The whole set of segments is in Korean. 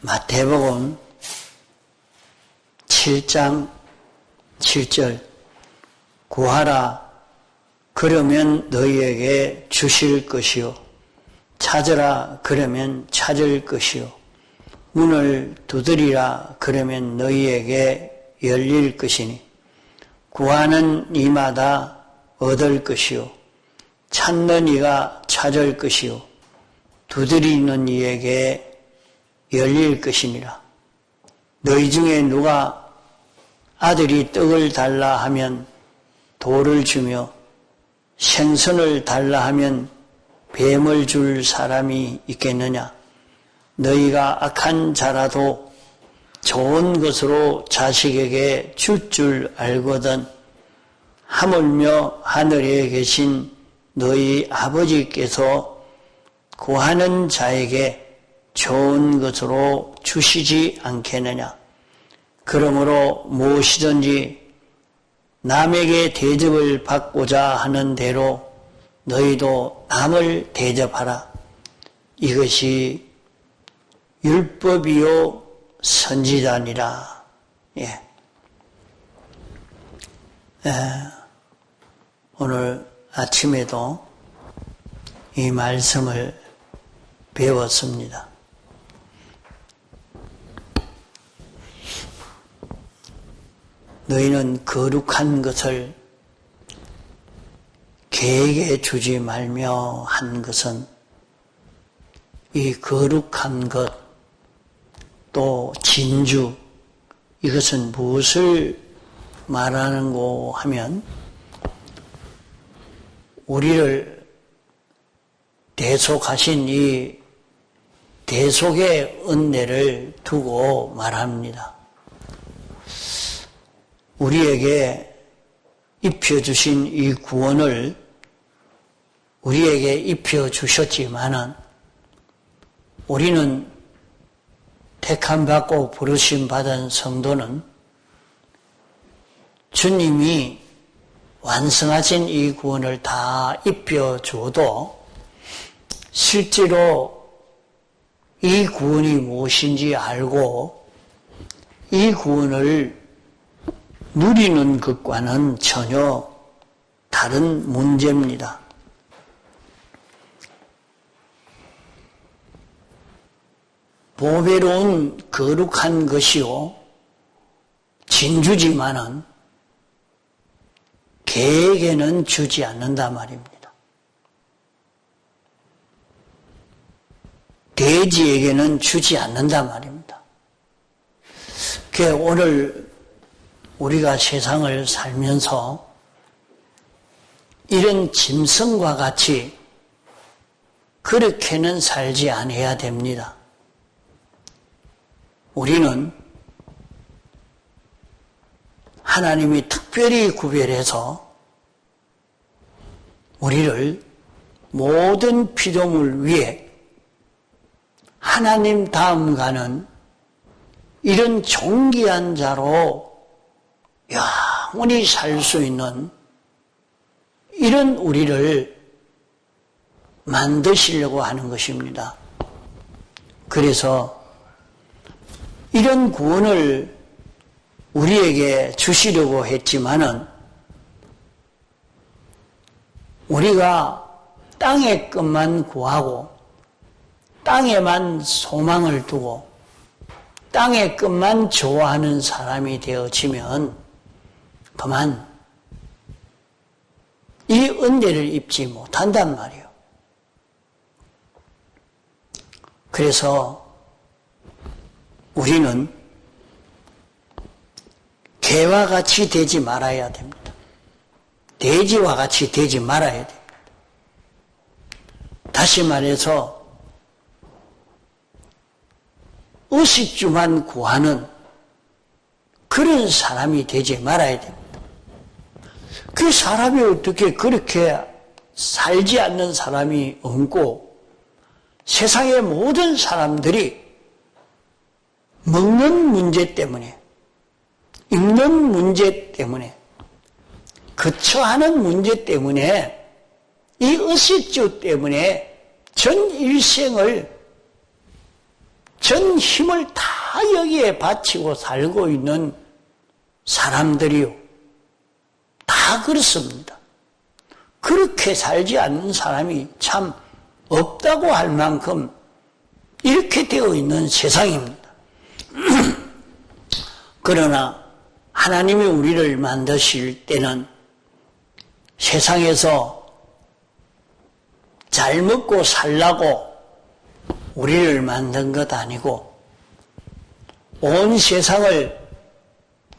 마태복음 7장 7절 구하라 그러면 너희에게 주실 것이요 찾으라 그러면 찾을 것이요 문을 두드리라 그러면 너희에게 열릴 것이니 구하는 이마다 얻을 것이요 찾는 이가 찾을 것이요 두드리는 이에게 열릴 것이니라. 너희 중에 누가 아들이 떡을 달라 하면 돌을 주며 생선을 달라 하면 뱀을 줄 사람이 있겠느냐? 너희가 악한 자라도 좋은 것으로 자식에게 줄 줄 알거든 하물며 하늘에 계신 너희 아버지께서 구하는 자에게 좋은 것으로 주시지 않겠느냐. 그러므로 무엇이든지 남에게 대접을 받고자 하는 대로 너희도 남을 대접하라. 이것이 율법이요 선지자니라. 오늘 아침에도 이 말씀을 배웠습니다. 너희는 거룩한 것을 개에게 주지 말며 한 것은 이 거룩한 것, 또 진주, 이것은 무엇을 말하는고 하면 우리를 대속하신 이 대속의 은혜를 두고 말합니다. 우리에게 입혀주신 이 구원을 우리에게 입혀주셨지만은 우리는 택함받고 부르심받은 성도는 주님이 완성하신 이 구원을 다 입혀줘도 실제로 이 구원이 무엇인지 알고 이 구원을 누리는 것과는 전혀 다른 문제입니다. 보배로운 거룩한 것이요 진주지만은 개에게는 주지 않는다 말입니다. 돼지에게는 주지 않는다 말입니다. 오늘 우리가 세상을 살면서 이런 짐승과 같이 그렇게는 살지 않아야 됩니다. 우리는 하나님이 특별히 구별해서 우리를 모든 피조물 위에 하나님 다음 가는 이런 존귀한 자로 영원히 살 수 있는 이런 우리를 만드시려고 하는 것입니다. 그래서 이런 구원을 우리에게 주시려고 했지만은 우리가 땅의 것만 구하고 땅에만 소망을 두고 땅의 것만 좋아하는 사람이 되어지면 그만 이 은혜를 입지 못한단 말이에요. 그래서 우리는 개와 같이 되지 말아야 됩니다. 돼지와 같이 되지 말아야 됩니다. 다시 말해서 의식주만 구하는 그런 사람이 되지 말아야 됩니다. 그 사람이 어떻게 그렇게 살지 않는 사람이 없고 세상의 모든 사람들이 먹는 문제 때문에 입는 문제 때문에 거처하는 문제 때문에 이 의식주 때문에 전 일생을 전 힘을 다 여기에 바치고 살고 있는 사람들이요. 다 그렇습니다. 그렇게 살지 않는 사람이 참 없다고 할 만큼 이렇게 되어 있는 세상입니다. 그러나 하나님이 우리를 만드실 때는 세상에서 잘 먹고 살라고 우리를 만든 것 아니고 온 세상을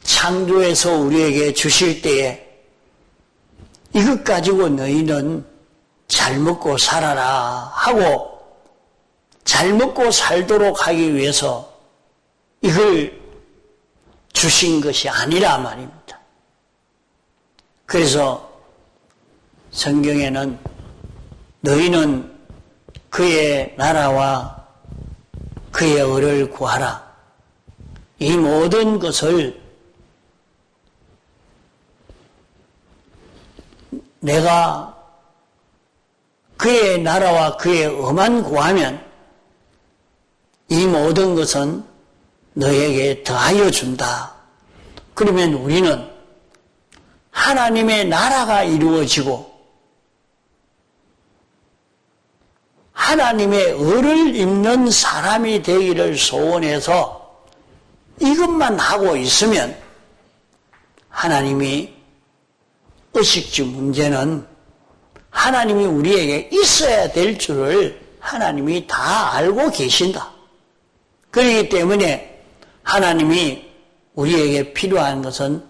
창조해서 우리에게 주실 때에 이것 가지고 너희는 잘 먹고 살아라 하고 잘 먹고 살도록 하기 위해서 이걸 주신 것이 아니라 말입니다. 그래서 성경에는 너희는 그의 나라와 그의 의를 구하라. 이 모든 것을 내가 그의 나라와 그의 의만 구하면 이 모든 것은 너에게 더하여 준다. 그러면 우리는 하나님의 나라가 이루어지고 하나님의 의를 입는 사람이 되기를 소원해서 이것만 하고 있으면 하나님이 의식주 문제는 하나님이 우리에게 있어야 될 줄을 하나님이 다 알고 계신다. 그렇기 때문에 하나님이 우리에게 필요한 것은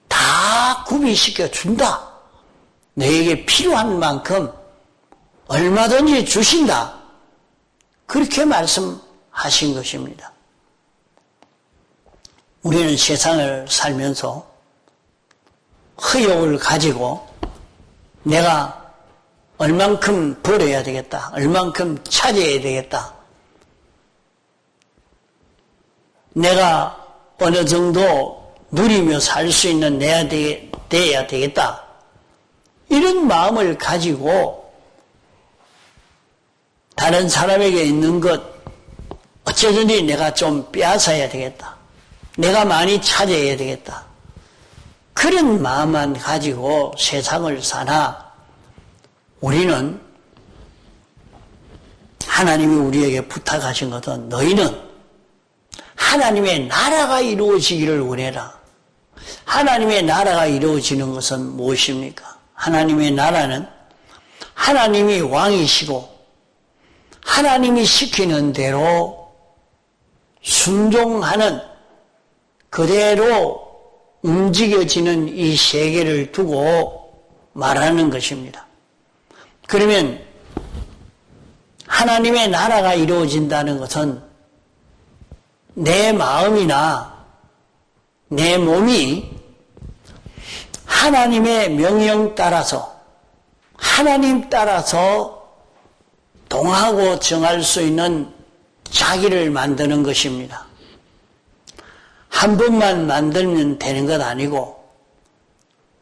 다 구비시켜 준다. 너에게 필요한 만큼 얼마든지 주신다. 그렇게 말씀하신 것입니다. 우리는 세상을 살면서 의욕을 가지고 내가 얼만큼 벌어야 되겠다. 얼만큼 차지해야 되겠다. 내가 어느 정도 누리며 살 수 있는 내야 돼야 되겠다. 이런 마음을 가지고 다른 사람에게 있는 것 어쩌든지 내가 좀 빼앗아야 되겠다. 내가 많이 차지해야 되겠다. 그런 마음만 가지고 세상을 사나 우리는 하나님이 우리에게 부탁하신 것은 너희는 하나님의 나라가 이루어지기를 원해라. 하나님의 나라가 이루어지는 것은 무엇입니까? 하나님의 나라는 하나님이 왕이시고 하나님이 시키는 대로 순종하는 그대로 움직여지는 이 세계를 두고 말하는 것입니다. 그러면 하나님의 나라가 이루어진다는 것은 내 마음이나 내 몸이 하나님의 명령 따라서 하나님 따라서 동하고 정할 수 있는 자기를 만드는 것입니다. 한 번만 만들면 되는 것 아니고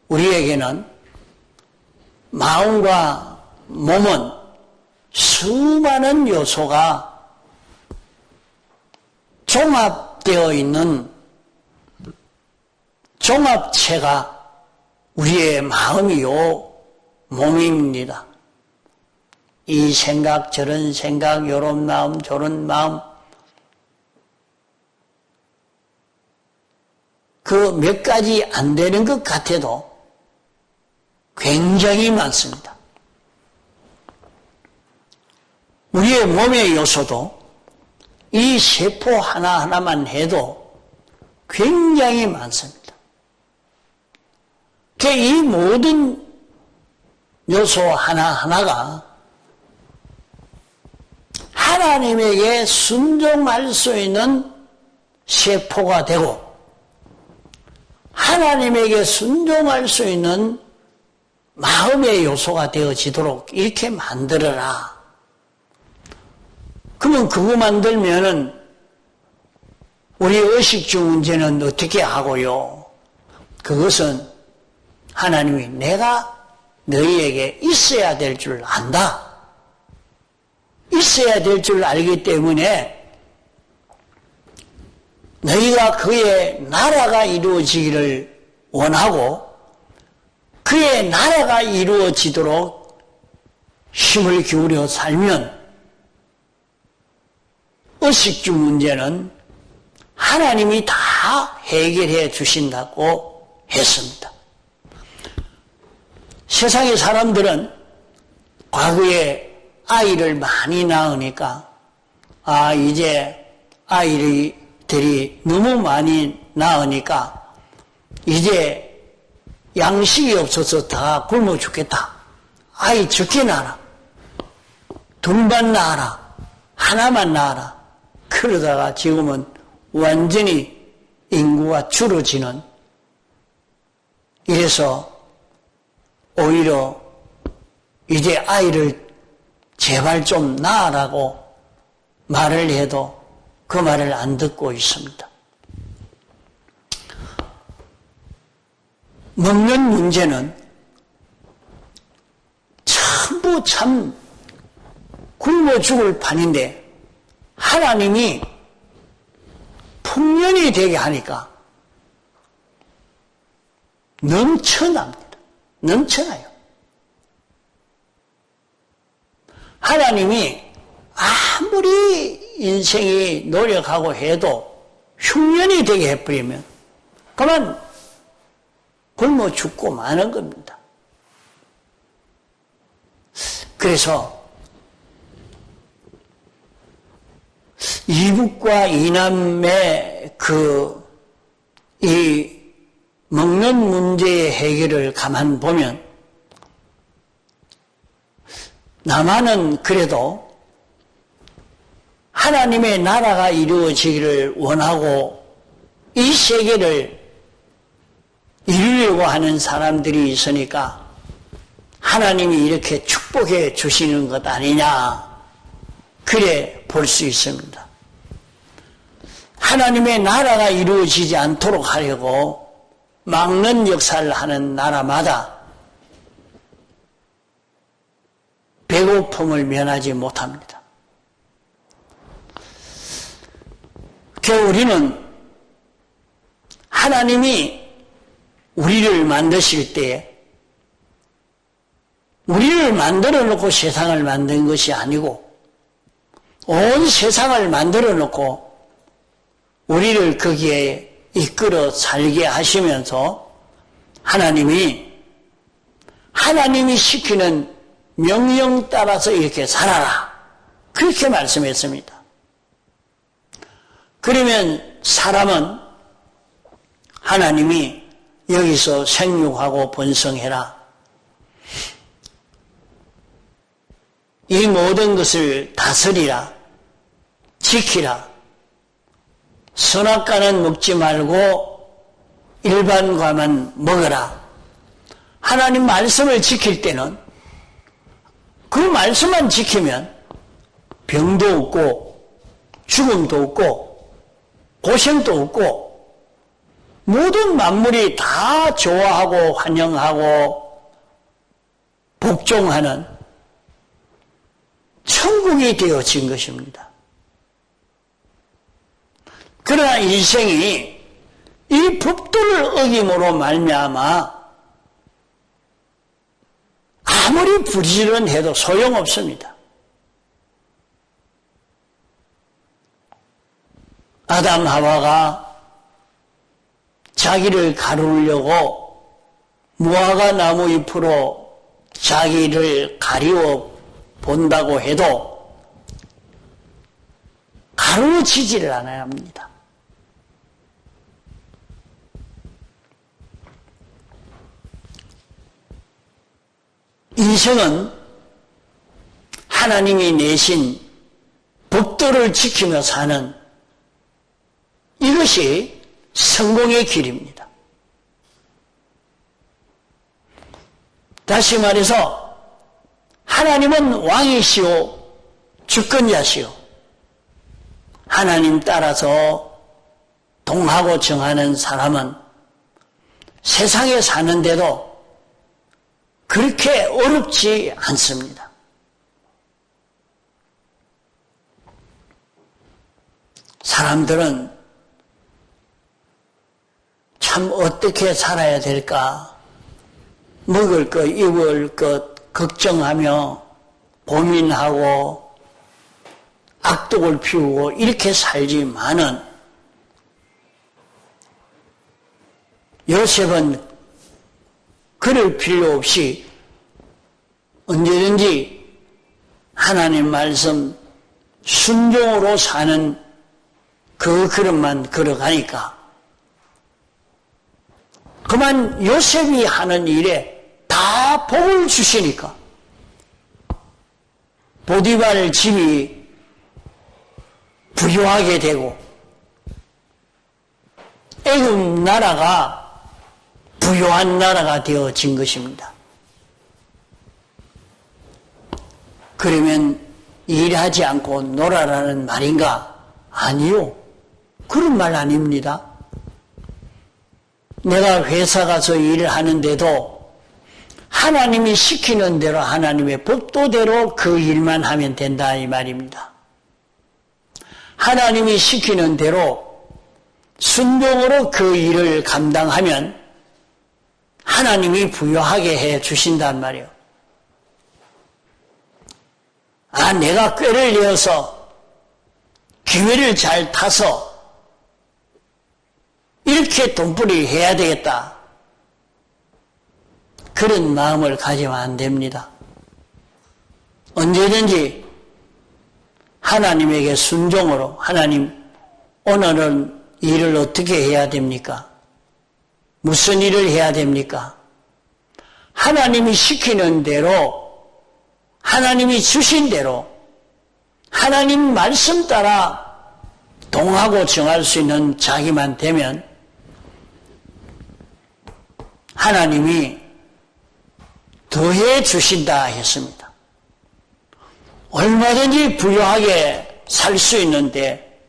우리에게는 마음과 몸은 수많은 요소가 종합되어 있는 종합체가 우리의 마음이요 몸입니다. 이 생각 저런 생각 요런 마음 저런 마음 그 몇 가지 안 되는 것 같아도 굉장히 많습니다. 우리의 몸의 요소도 이 세포 하나하나만 해도 굉장히 많습니다. 이 모든 요소 하나하나가 하나님에게 순종할 수 있는 세포가 되고 하나님에게 순종할 수 있는 마음의 요소가 되어지도록 이렇게 만들어라. 그러면 그거 만들면은 우리 의식주 문제는 어떻게 하고요? 그것은 하나님이 내가 너희에게 있어야 될 줄 안다. 있어야 될 줄 알기 때문에 너희가 그의 나라가 이루어지기를 원하고 그의 나라가 이루어지도록 힘을 기울여 살면 의식주 문제는 하나님이 다 해결해 주신다고 했습니다. 세상의 사람들은 과거에 아이를 많이 낳으니까 이제 아이들이 너무 많이 낳으니까 이제 양식이 없어서 다 굶어 죽겠다. 아이 적게 낳아라. 둘만 낳아라. 하나만 낳아라. 그러다가 지금은 완전히 인구가 줄어지는, 이래서 오히려 이제 아이를 제발 좀 낳으라고 말을 해도 그 말을 안 듣고 있습니다. 먹는 문제는 전부 참 굶어 죽을 판인데 하나님이 풍년이 되게 하니까 넘쳐납니다. 넘쳐나요. 하나님이 아무리 인생이 노력하고 해도 흉년이 되게 해버리면 그만 굶어 죽고 마는 겁니다. 그래서 이북과 이남의 이 먹는 문제의 해결을 가만 보면 남한은 그래도 하나님의 나라가 이루어지기를 원하고 이 세계를 이루려고 하는 사람들이 있으니까 하나님이 이렇게 축복해 주시는 것 아니냐, 그래 볼 수 있습니다. 하나님의 나라가 이루어지지 않도록 하려고 막는 역사를 하는 나라마다 배고픔을 면하지 못합니다. 우리는 하나님이 우리를 만드실 때 우리를 만들어 놓고 세상을 만든 것이 아니고 온 세상을 만들어 놓고 우리를 거기에 이끌어 살게 하시면서 하나님이 시키는 명령 따라서 이렇게 살아라, 그렇게 말씀했습니다. 그러면 사람은 하나님이 여기서 생육하고 번성해라, 이 모든 것을 다스리라, 지키라, 선악과는 먹지 말고 일반과만 먹어라. 하나님 말씀을 지킬 때는 그 말씀만 지키면 병도 없고 죽음도 없고 고생도 없고 모든 만물이 다 좋아하고 환영하고 복종하는 천국이 되어진 것입니다. 그러나 인생이 이 법도를 어김으로 말미암아 아무리 부지런해도 소용없습니다. 아담 하와가 자기를 가르려고 무화과 나무 잎으로 자기를 가리워 본다고 해도 가르치지를 않아야 합니다. 인생은 하나님이 내신 법도를 지키며 사는 이것이 성공의 길입니다. 다시 말해서 하나님은 왕이시오, 주권자시오. 하나님 따라서 동하고 정하는 사람은 세상에 사는데도 그렇게 어렵지 않습니다. 사람들은 참 어떻게 살아야 될까? 먹을 것, 입을 것 걱정하며 고민하고 악독을 피우고 이렇게 살지만은 요셉은 그럴 필요 없이 언제든지 하나님 말씀 순종으로 사는 그 걸음만 걸어가니까 그만 요셉이 하는 일에 다 복을 주시니까 보디발 집이 부유하게 되고 애굽 나라가 부유한 나라가 되어진 것입니다. 그러면 일하지 않고 놀아라는 말인가? 아니요. 그런 말 아닙니다. 내가 회사 가서 일을 하는데도 하나님이 시키는 대로 하나님의 법도대로 그 일만 하면 된다 이 말입니다. 하나님이 시키는 대로 순종으로 그 일을 감당하면 하나님이 부유하게 해 주신단 말이에요. 아, 내가 꾀를 내어서 기회를 잘 타서 이렇게 돈벌이 해야 되겠다. 그런 마음을 가지면 안 됩니다. 언제든지 하나님에게 순종으로 하나님 오늘은 일을 어떻게 해야 됩니까? 무슨 일을 해야 됩니까? 하나님이 시키는 대로 하나님이 주신 대로 하나님 말씀 따라 동하고 정할 수 있는 자기만 되면 하나님이 더해 주신다 했습니다. 얼마든지 부유하게 살 수 있는데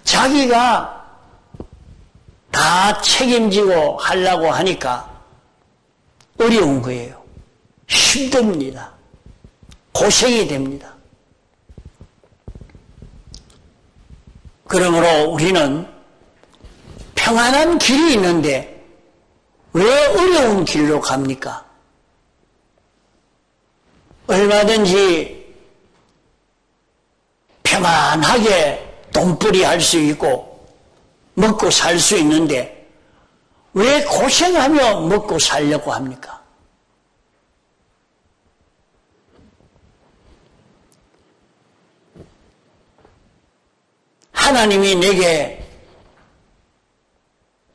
자기가 다 책임지고 하려고 하니까 어려운 거예요. 힘듭니다. 고생이 됩니다. 그러므로 우리는 평안한 길이 있는데 왜 어려운 길로 갑니까? 얼마든지 평안하게 돈벌이 할 수 있고 먹고 살 수 있는데 왜 고생하며 먹고 살려고 합니까? 하나님이 내게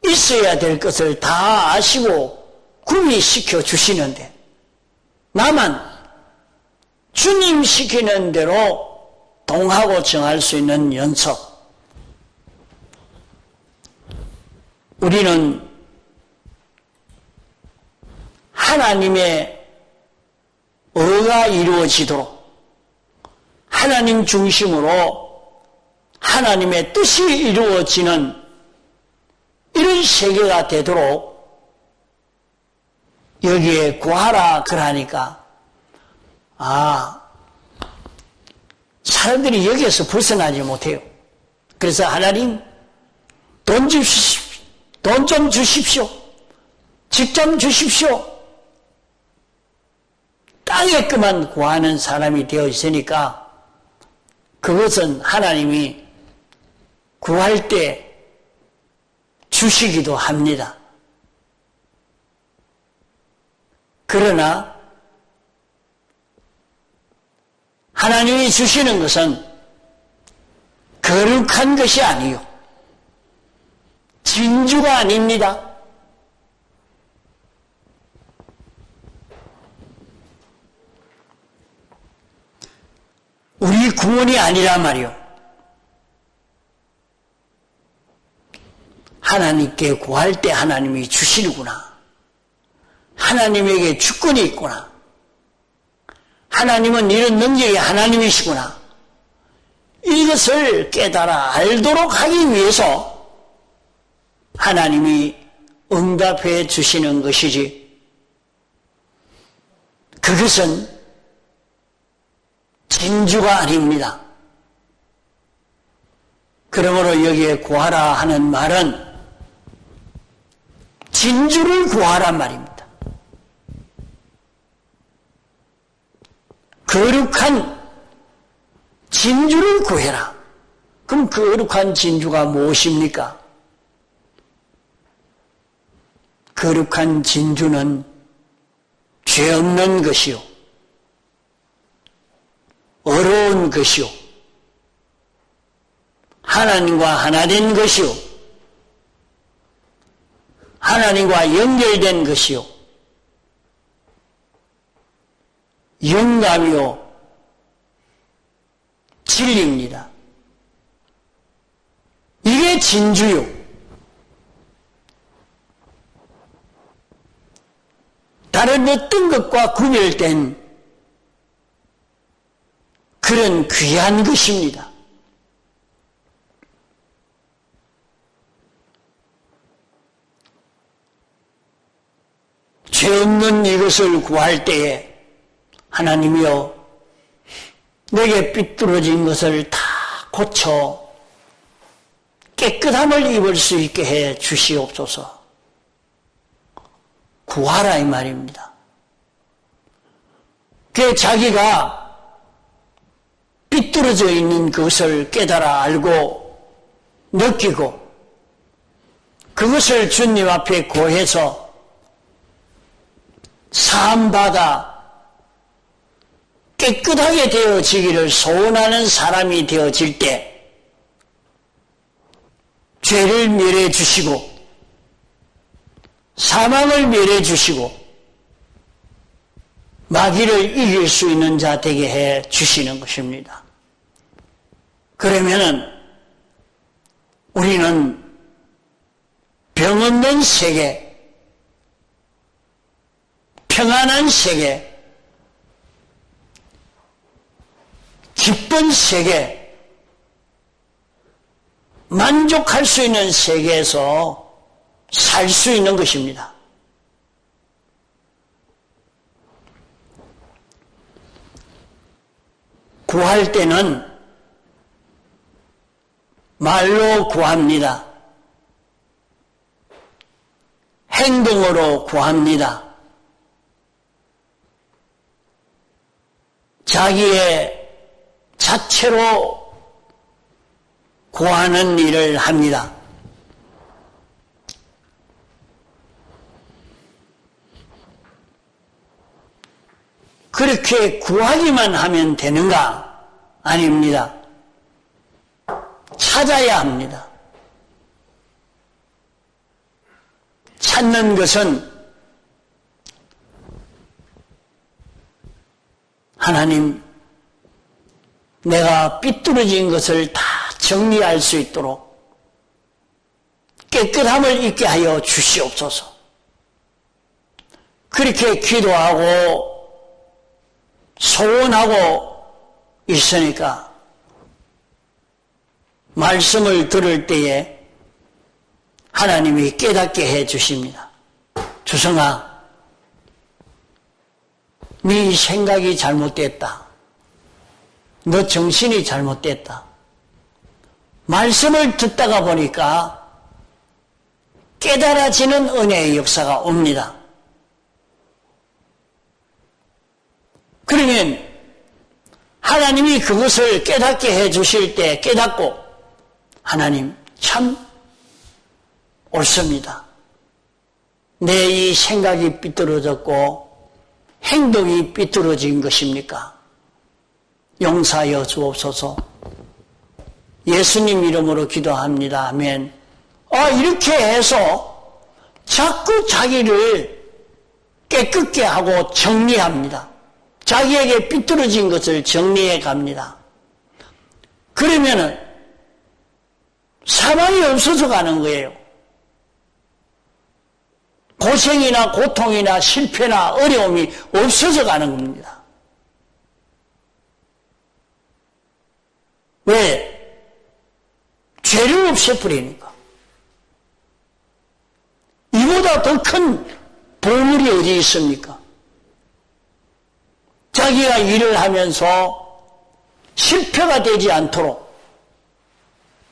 있어야 될 것을 다 아시고 구비시켜 주시는데 나만 주님 시키는 대로 동하고 정할 수 있는 연속. 우리는 하나님의 의가 이루어지도록 하나님 중심으로 하나님의 뜻이 이루어지는 이런 세계가 되도록 여기에 구하라 그러니까 사람들이 여기에서 벗어나지 못해요. 그래서 하나님 돈 주십시오. 돈 좀 주십시오. 집 좀 주십시오. 땅에 그만 구하는 사람이 되어 있으니까 그것은 하나님이 구할 때 주시기도 합니다. 그러나 하나님이 주시는 것은 거룩한 것이 아니요 진주가 아닙니다. 우리 구원이 아니란 말이요. 하나님께 구할 때 하나님이 주시는구나. 하나님에게 주권이 있구나. 하나님은 이런 능력이 하나님이시구나. 이것을 깨달아 알도록 하기 위해서 하나님이 응답해 주시는 것이지 그것은 진주가 아닙니다. 그러므로 여기에 구하라 하는 말은 진주를 구하란 말입니다. 거룩한 진주를 구해라. 그럼 거룩한 진주가 무엇입니까? 거룩한 진주는 죄 없는 것이요, 어려운 것이요, 하나님과 하나 된 것이요, 하나님과 연결된 것이요, 영감이요, 진리입니다. 이게 진주요. 다른 어떤 것과 구별된 그런 귀한 것입니다. 죄 없는 이것을 구할 때에 하나님이여 내게 삐뚤어진 것을 다 고쳐 깨끗함을 입을 수 있게 해 주시옵소서. 구하라 이 말입니다. 그 자기가 삐뚤어져 있는 것을 깨달아 알고 느끼고 그것을 주님 앞에 고해서 사함받아 깨끗하게 되어지기를 소원하는 사람이 되어질 때 죄를 멸해 주시고 사망을 멸해 주시고 마귀를 이길 수 있는 자 되게 해 주시는 것입니다. 그러면은 우리는 병 없는 세계, 평안한 세계, 기쁜 세계, 만족할 수 있는 세계에서 살 수 있는 것입니다. 구할 때는 말로 구합니다. 행동으로 구합니다. 자기의 자체로 구하는 일을 합니다. 그렇게 구하기만 하면 되는가? 아닙니다. 찾아야 합니다. 찾는 것은 하나님, 내가 삐뚤어진 것을 다 정리할 수 있도록 깨끗함을 있게 하여 주시옵소서. 그렇게 기도하고 소원하고 있으니까 말씀을 들을 때에 하나님이 깨닫게 해 주십니다. 주성아, 네 생각이 잘못됐다. 너 정신이 잘못됐다. 말씀을 듣다가 보니까 깨달아지는 은혜의 역사가 옵니다. 그러면 하나님이 그것을 깨닫게 해 주실 때 깨닫고 하나님 참 옳습니다. 내 이 생각이 삐뚤어졌고 행동이 삐뚤어진 것입니까? 용서하여 주옵소서. 예수님 이름으로 기도합니다. 아멘. 이렇게 해서 자꾸 자기를 깨끗게 하고 정리합니다. 자기에게 삐뚤어진 것을 정리해 갑니다. 그러면은 사망이 없어져 가는 거예요. 고생이나 고통이나 실패나 어려움이 없어져 가는 겁니다. 왜? 죄를 없애버리니까. 이보다 더 큰 보물이 어디 있습니까? 자기가 일을 하면서 실패가 되지 않도록,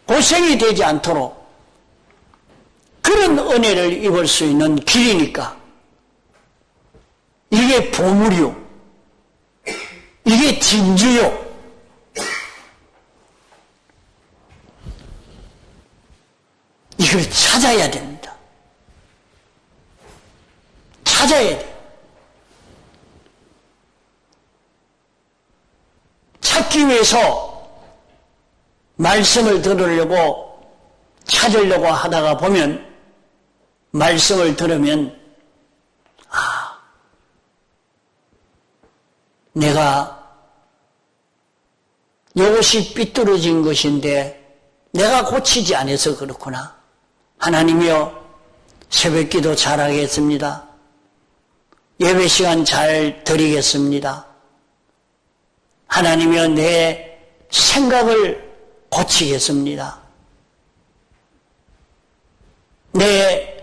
고생이 되지 않도록 그런 그런 은혜를 입을 수 있는 길이니까 이게 보물이요. 이게 진주요. 이걸 찾아야 됩니다. 찾아야 돼요. 찾기 위해서 말씀을 들으려고 찾으려고 하다가 보면 말씀을 들으면 내가 이것이 삐뚤어진 것인데 내가 고치지 않아서 그렇구나. 하나님이여 새벽기도 잘하겠습니다. 예배시간 잘 드리겠습니다. 하나님이여 내 생각을 고치겠습니다. 내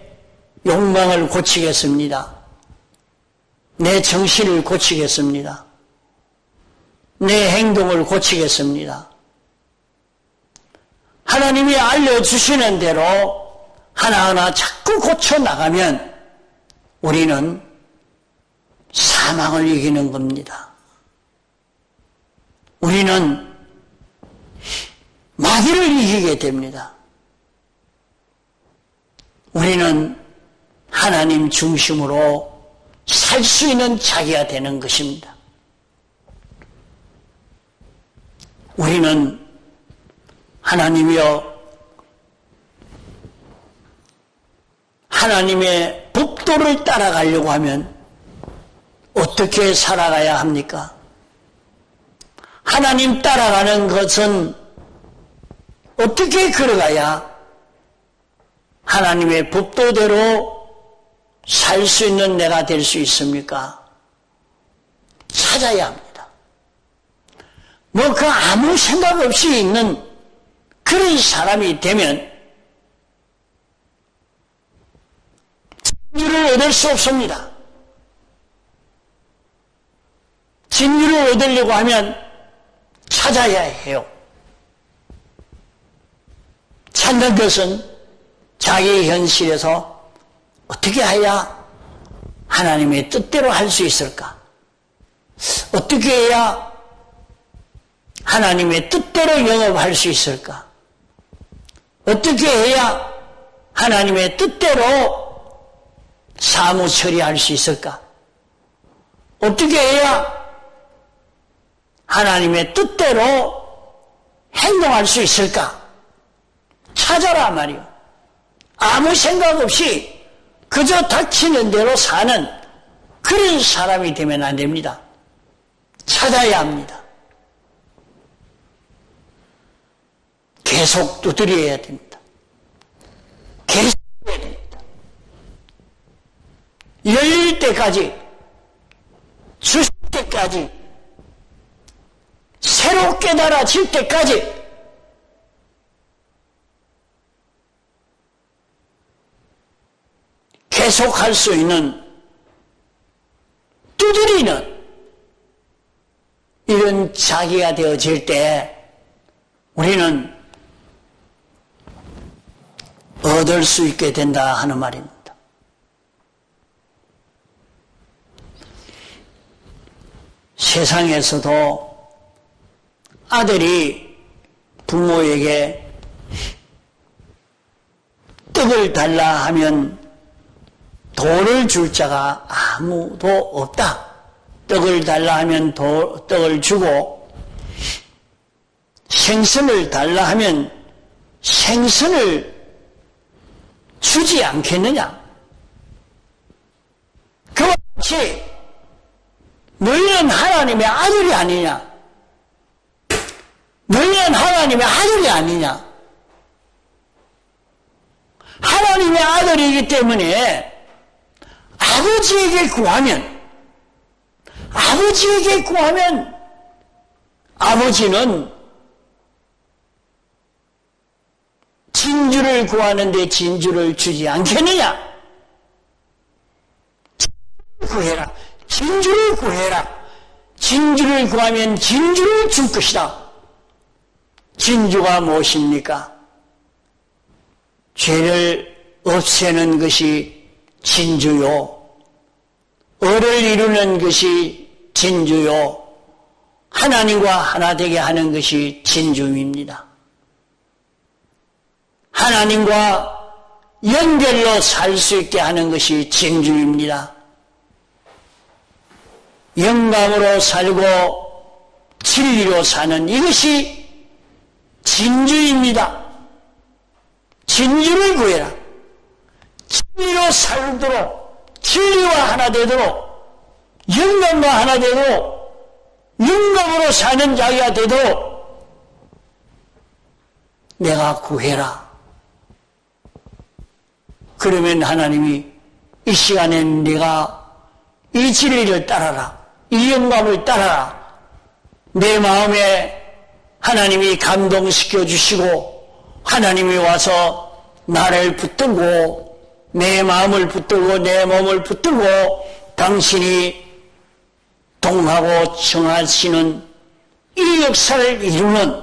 욕망을 고치겠습니다. 내 정신을 고치겠습니다. 내 행동을 고치겠습니다. 하나님이 알려주시는 대로 하나하나 자꾸 고쳐나가면 우리는 사망을 이기는 겁니다. 우리는 마귀를 이기게 됩니다. 우리는 하나님 중심으로 살 수 있는 자기가 되는 것입니다. 우리는 하나님이여 하나님의 법도를 따라가려고 하면 어떻게 살아가야 합니까? 하나님 따라가는 것은 어떻게 걸어가야 하나님의 법도대로 살 수 있는 내가 될 수 있습니까? 찾아야 합니다. 그 아무 생각 없이 있는 그런 사람이 되면 진리를 얻을 수 없습니다. 진리를 얻으려고 하면 찾아야 해요. 찾는 것은 자기 현실에서 어떻게 해야 하나님의 뜻대로 할 수 있을까? 어떻게 해야 하나님의 뜻대로 영업할 수 있을까? 어떻게 해야 하나님의 뜻대로 사무 처리할 수 있을까? 어떻게 해야 하나님의 뜻대로 행동할 수 있을까? 찾아라 말이요. 아무 생각 없이 그저 닥치는 대로 사는 그런 사람이 되면 안 됩니다. 찾아야 합니다. 계속 두드려야 됩니다. 계속 해야 됩니다. 열릴 때까지, 주실 때까지, 새로 깨달아질 때까지 계속할 수 있는 두드리는 이런 자기가 되어질 때 우리는 얻을 수 있게 된다 하는 말입니다. 세상에서도 아들이 부모에게 떡을 달라 하면 돌을 줄 자가 아무도 없다. 떡을 달라 하면 떡을 주고 생선을 달라 하면 생선을 주지 않겠느냐. 그와 같이 너희는 하나님의 아들이 아니냐. 너희는 하나님의 아들이 아니냐. 하나님의 아들이기 때문에 아버지에게 구하면 아버지는 진주를 구하는데 진주를 주지 않겠느냐? 진주를 구해라. 진주를 구하면 진주를 줄 것이다. 진주가 무엇입니까? 죄를 없애는 것이 진주요, 을을 이루는 것이 진주요, 하나님과 하나 되게 하는 것이 진주입니다. 하나님과 연결로 살 수 있게 하는 것이 진주입니다. 영감으로 살고 진리로 사는 이것이 진주입니다. 진주를 구해라. 진리로 살도록, 진리와 하나 되도록, 영감과 하나 되도록, 영감으로 사는 자가 되도록 내가 구해라. 그러면 하나님이 이 시간에 네가 이 진리를 따라라, 이 영감을 따라라. 내 마음에 하나님이 감동시켜 주시고 하나님이 와서 나를 붙들고 내 마음을 붙들고 내 몸을 붙들고 당신이 동하고 청하시는 이 역사를 이루는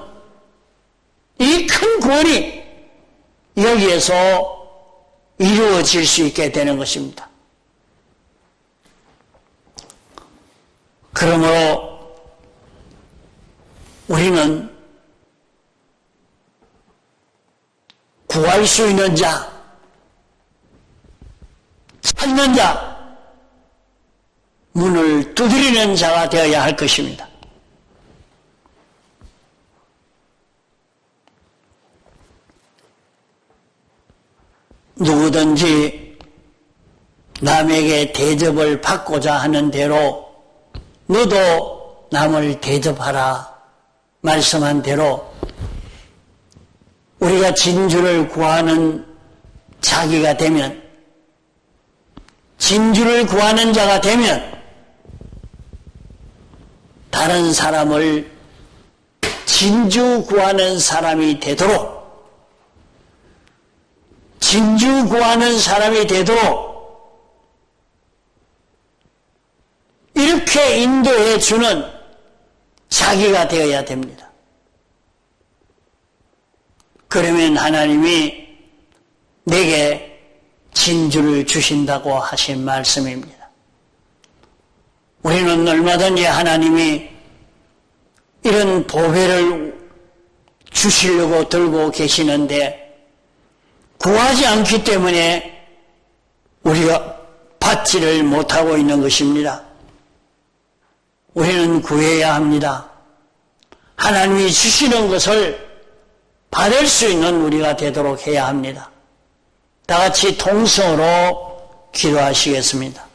이 큰 구원이 여기에서 이루어질 수 있게 되는 것입니다. 그러므로 우리는 구할 수 있는 자, 찾는 자, 문을 두드리는 자가 되어야 할 것입니다. 누구든지 남에게 대접을 받고자 하는 대로 너도 남을 대접하라 말씀한 대로 우리가 진주를 구하는 자기가 되면, 진주를 구하는 자가 되면 다른 사람을 진주 구하는 사람이 되도록, 진주 구하는 사람이 되도록 이렇게 인도해 주는 자기가 되어야 됩니다. 그러면 하나님이 내게 진주를 주신다고 하신 말씀입니다. 우리는 얼마든지 하나님이 이런 보배를 주시려고 들고 계시는데 구하지 않기 때문에 우리가 받지를 못하고 있는 것입니다. 우리는 구해야 합니다. 하나님이 주시는 것을 받을 수 있는 우리가 되도록 해야 합니다. 다 같이 통성으로 기도하시겠습니다.